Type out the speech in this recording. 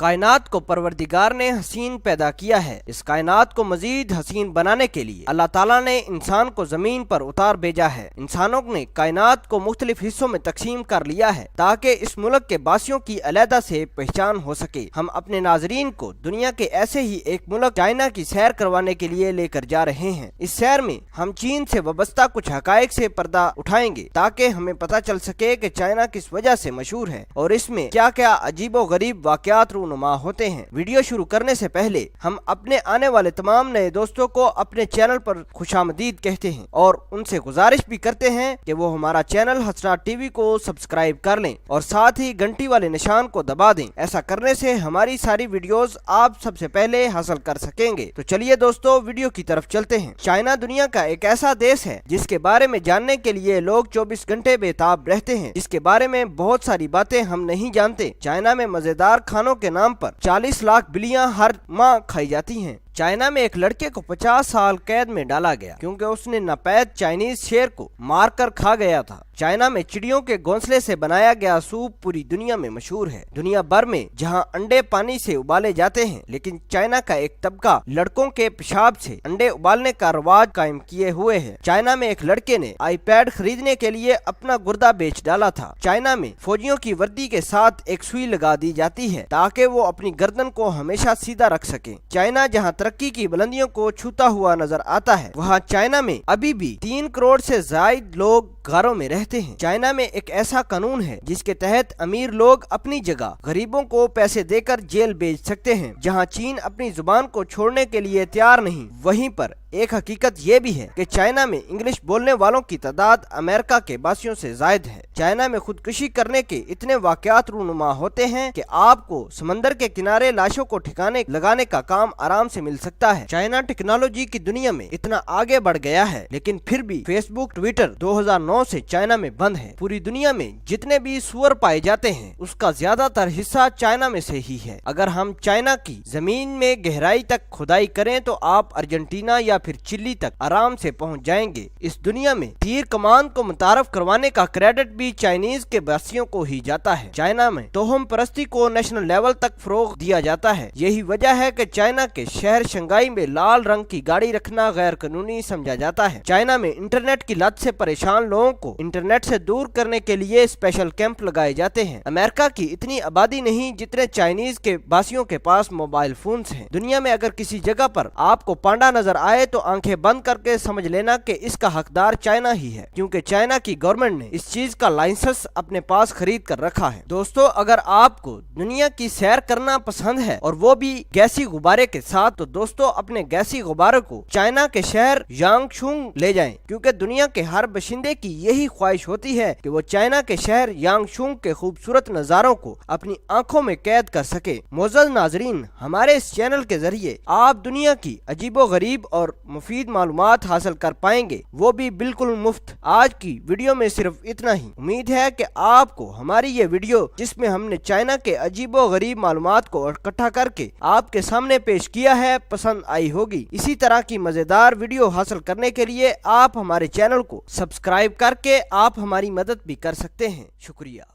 कायनात को परवरदिगार ने हसीन पैदा किया है। इस कायनात को मजीद हसीन बनाने के लिए अल्लाह ताला ने इंसान को जमीन पर उतार भेजा है। इंसानों ने कायनात को मुख्तलिफ हिस्सों में तकसीम कर लिया है ताकि इस मुल्क के बासियों की अलहदा से पहचान हो सके। हम अपने नाजरीन को दुनिया के ऐसे ही एक मुल्क चाइना की सैर करवाने के लिए लेकर जा रहे हैं। इस सैर में हम चीन से वाबस्ता कुछ हकायक से पर्दा उठाएंगे ताकि हमें पता चल सके कि चाइना किस वजह से मशहूर है और इसमें क्या क्या अजीबो गरीब वाकयात रूनुमा होते हैं। वीडियो शुरू करने से पहले हम अपने आने वाले तमाम नए दोस्तों को अपने चैनल पर खुशामदीद कहते हैं और उनसे गुजारिश भी करते हैं कि वो हमारा चैनल हसरात टीवी को सब्सक्राइब कर लें और साथ ही घंटी वाले निशान को दबा दें। ऐसा करने से हमारी सारी वीडियोस आप सबसे पहले हासिल कर सकेंगे। तो चलिए दोस्तों वीडियो की तरफ चलते हैं। चाइना दुनिया का एक ऐसा देश है जिसके बारे में जानने के लिए लोग 24 घंटे बेताब रहते हैं, जिसके बारे में बहुत सारी बातें हम नहीं जानते। चाइना में मजेदार खानों के नाम पर 40 लाख बिल्लियां हर माह खाई जाती हैं। चाइना में एक लड़के को 50 साल कैद में डाला गया क्योंकि उसने नापैद चाइनीज शेर को मारकर खा गया था। चाइना में चिड़ियों के घोंसले से बनाया गया सूप पूरी दुनिया में मशहूर है। दुनिया भर में जहां अंडे पानी से उबाले जाते हैं, लेकिन चाइना का एक तबका लड़कों के पेशाब से अंडे उबालने का रवाज कायम किए हुए है। चाइना में एक लड़के ने आईपैड खरीदने के लिए अपना गुर्दा बेच डाला था। चाइना में फौजियों की वर्दी के साथ एक सुई लगा दी जाती है ताकि वो अपनी गर्दन को हमेशा सीधा रख सके। चाइना जहाँ तरक्की की बुलंदियों को छूता हुआ नजर आता है, वहाँ चाइना में अभी भी 3 करोड़ से ज्यादा लोग घरों में रहते हैं। चाइना में एक ऐसा कानून है जिसके तहत अमीर लोग अपनी जगह गरीबों को पैसे देकर जेल भेज सकते हैं। जहां चीन अपनी जुबान को छोड़ने के लिए तैयार नहीं, वहीं पर एक हकीकत ये भी है कि चाइना में इंग्लिश बोलने वालों की तादाद अमेरिका के बासियों से ज्यादा है। चाइना में खुदकुशी करने के इतने वाकयात रूनुमा होते हैं कि आपको समंदर के किनारे लाशों को ठिकाने लगाने का काम आराम से मिल सकता है। चाइना टेक्नोलॉजी की दुनिया में इतना आगे बढ़ गया है, लेकिन फिर भी फेसबुक ट्विटर 2009 से चाइना में बंद है। पूरी दुनिया में जितने भी सुअर पाए जाते हैं उसका ज्यादातर हिस्सा चाइना में से ही है। अगर हम चाइना की जमीन में गहराई तक खुदाई करें तो आप अर्जेंटीना या फिर चिली तक आराम से पहुंच जाएंगे। इस दुनिया में तीर कमान को मुतारफ करवाने का क्रेडिट भी चाइनीज के बासियों को ही जाता है। चाइना में तोहम परस्ती को नेशनल लेवल तक फरोग दिया जाता है। यही वजह है कि चाइना के शहर शंघाई में लाल रंग की गाड़ी रखना गैर कानूनी समझा जाता है। चाइना में इंटरनेट की लत से परेशान लोगों को इंटरनेट से दूर करने के लिए स्पेशल कैंप लगाए जाते हैं। अमेरिका की इतनी आबादी नहीं जितने चाइनीज के बासियों के पास मोबाइल फोन्स हैं। दुनिया में अगर किसी जगह पर आपको पांडा नजर आए तो आंखें बंद करके समझ लेना कि इसका हकदार चाइना ही है, क्योंकि चाइना की गवर्नमेंट ने इस चीज का लाइसेंस अपने पास खरीद कर रखा है। दोस्तों, अगर आपको दुनिया की सैर करना पसंद है और वो भी गैसी गुब्बारे के साथ, तो दोस्तों अपने गैसी गुब्बारे को चाइना के शहर यांगशुंग ले जाएं, क्योंकि दुनिया के हर बशिंदे की यही ख्वाहिश होती है कि वो चाइना के शहर यांगशुंग के खूबसूरत नजारों को अपनी आंखों में कैद कर सके। मोअज़्ज़ज़ नाज़रीन, हमारे इस चैनल के जरिए आप दुनिया की अजीबो गरीब और मुफीद मालूमात हासिल कर पाएंगे, वो भी बिल्कुल मुफ्त। आज की वीडियो में सिर्फ इतना ही। उम्मीद है कि आपको हमारी ये वीडियो, जिसमें हमने चाइना के अजीबो गरीब मालूमात को इकट्ठा करके आपके सामने पेश किया है, पसंद आई होगी। इसी तरह की मजेदार वीडियो हासिल करने के लिए आप हमारे चैनल को सब्सक्राइब करके आप हमारी मदद भी कर सकते हैं। शुक्रिया।